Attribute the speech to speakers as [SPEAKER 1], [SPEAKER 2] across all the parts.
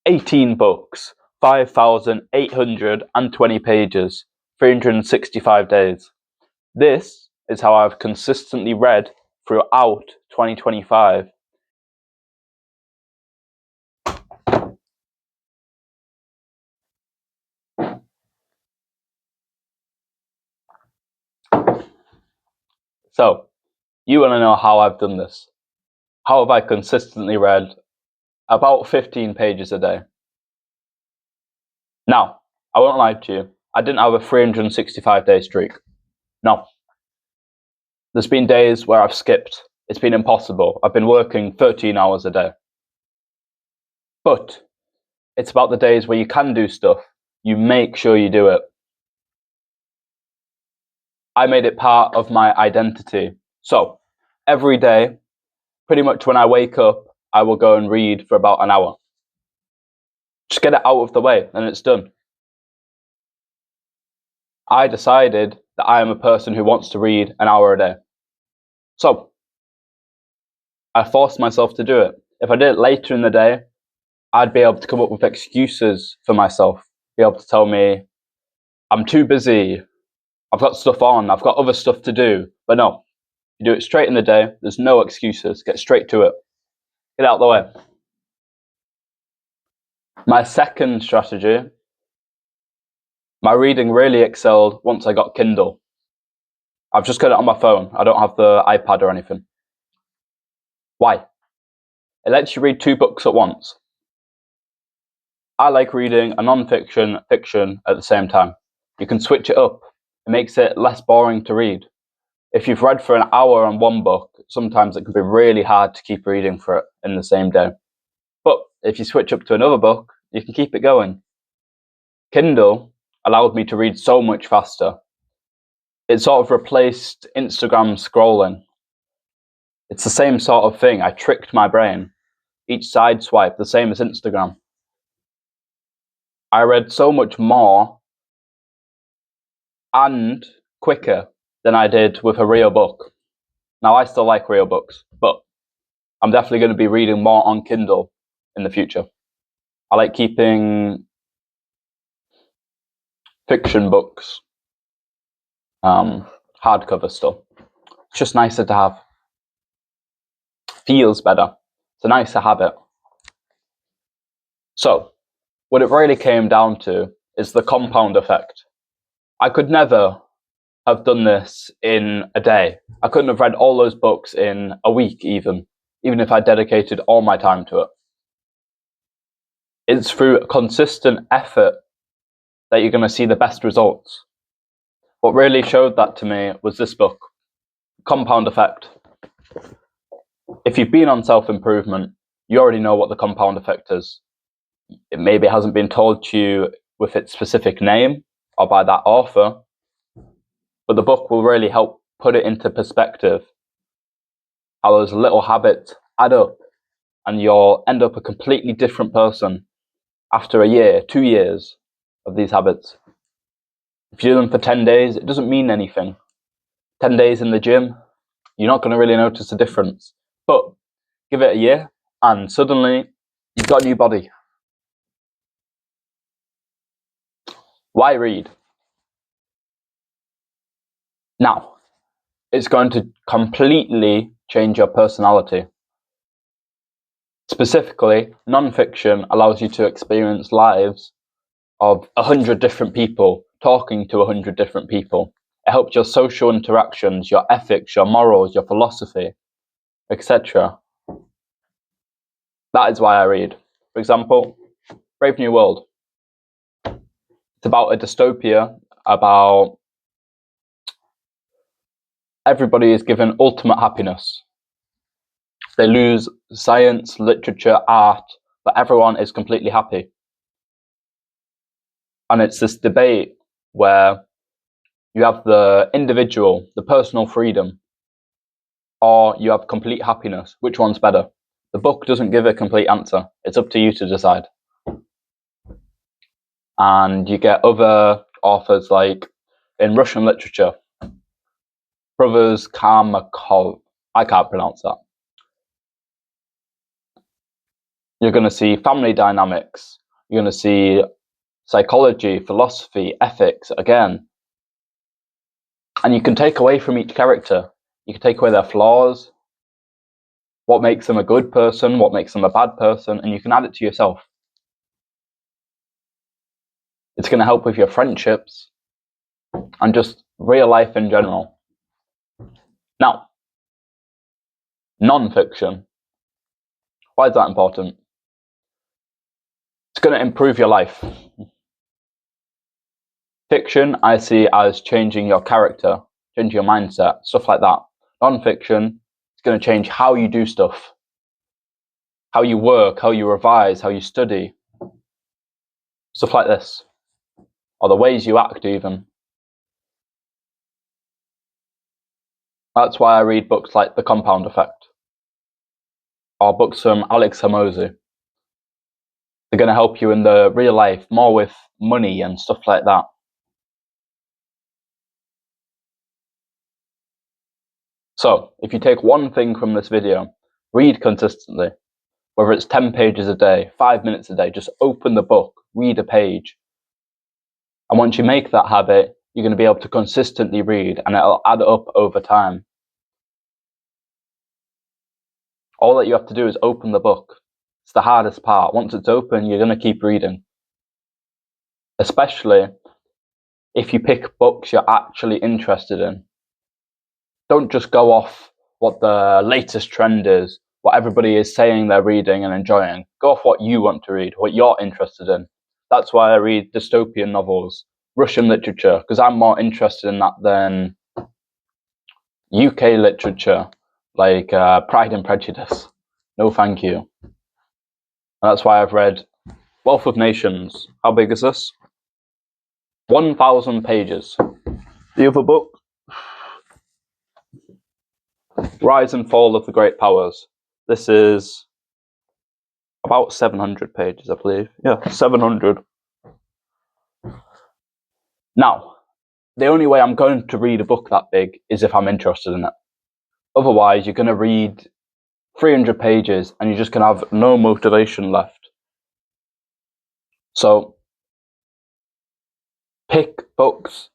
[SPEAKER 1] 18 books, 5,820 pages, 365 days. This is how I've consistently read throughout 2025. So, you want to know how I've done this? How have I consistently read about 15 pages a day? Now, I won't lie to you, I didn't have a 365-day streak. No. There's been days where I've skipped. It's been impossible. I've been working 13 hours a day. But it's about the days where you can do stuff. You make sure you do it. I made it part of my identity. So, every day, pretty much when I wake up, I will go and read for about an hour. Just get it out of the way, and it's done. I decided that I am a person who wants to read an hour a day. So, I forced myself to do it. If I did it later in the day, I'd be able to come up with excuses for myself, be able to tell me, I'm too busy, I've got stuff on, I've got other stuff to do. But no, you do it straight in the day, there's no excuses, get straight to it. Get out of the way. My second strategy, my reading really excelled once I got Kindle. I've just got it on my phone, I don't have the iPad or anything. Why? It lets you read 2 books at once. I like reading a non-fiction, fiction at the same time. You can switch it up. It makes it less boring to read. If you've read for an hour on one book, sometimes it can be really hard to keep reading for it in the same day. But if you switch up to another book, you can keep it going. Kindle allowed me to read so much faster. It sort of replaced Instagram scrolling. It's the same sort of thing. I tricked my brain. Each side swipe, the same as Instagram. I read so much more and quicker than I did with a real book. Now, I still like real books, but I'm definitely going to be reading more on Kindle in the future. I like keeping fiction books, hardcover stuff. It's just nicer to have. Feels better. It's a nicer habit. So, what it really came down to is the compound effect. I could never have done this in a day. I couldn't have read all those books in a week even if I dedicated all my time to it. It's through consistent effort that you're going to see the best results. What really showed that to me was this book, Compound Effect. If you've been on self-improvement, you already know what the compound effect is. It maybe hasn't been told to you with its specific name or by that author, but the book will really help put it into perspective. How those little habits add up and you'll end up a completely different person after a year, 2 years of these habits. If you do them for 10 days, it doesn't mean anything. 10 days in the gym, you're not going to really notice a difference. But give it a year and suddenly you've got a new body. Why read? Now, it's going to completely change your personality. Specifically, non-fiction allows you to experience lives of 100 different people, talking to 100 different people. It helps your social interactions, your ethics, your morals, your philosophy, etc. That is why I read. For example, Brave New World. It's about a dystopia, about everybody is given ultimate happiness. They lose science, literature, art, but everyone is completely happy. And it's this debate where you have the individual, the personal freedom, or you have complete happiness. Which one's better? The book doesn't give a complete answer. It's up to you to decide. And you get other authors like in Russian literature, Brothers Karamazov. I can't pronounce that. You're going to see family dynamics. You're going to see psychology, philosophy, ethics again. And you can take away from each character. You can take away their flaws, what makes them a good person, what makes them a bad person, and you can add it to yourself. It's going to help with your friendships and just real life in general. Now, non-fiction. Why is that important? It's going to improve your life. Fiction, I see as changing your character, changing your mindset, stuff like that. Non-fiction, it's going to change how you do stuff, how you work, how you revise, how you study, stuff like this, or the ways you act even. That's why I read books like The Compound Effect, or books from Alex Hormozi. They're going to help you in the real life, more with money and stuff like that. So, if you take one thing from this video, read consistently. Whether it's 10 pages a day, 5 minutes a day, just open the book, read a page. And once you make that habit, you're going to be able to consistently read, and it'll add up over time. All that you have to do is open the book. It's the hardest part. Once it's open, you're going to keep reading. Especially if you pick books you're actually interested in. Don't just go off what the latest trend is, what everybody is saying they're reading and enjoying. Go off what you want to read, what you're interested in. That's why I read dystopian novels, Russian literature, because I'm more interested in that than UK literature, like Pride and Prejudice. No thank you. And that's why I've read Wealth of Nations. How big is this? 1,000 pages. The other book, Rise and Fall of the Great Powers. This is about 700 pages, I believe. Yeah, 700. Now, the only way I'm going to read a book that big is if I'm interested in it. Otherwise, you're going to read 300 pages and you're just going to have no motivation left. So, pick books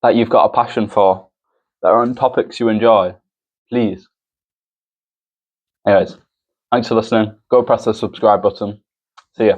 [SPEAKER 1] that you've got a passion for, that are on topics you enjoy, please. Anyways, thanks for listening. Go press the subscribe button. See ya.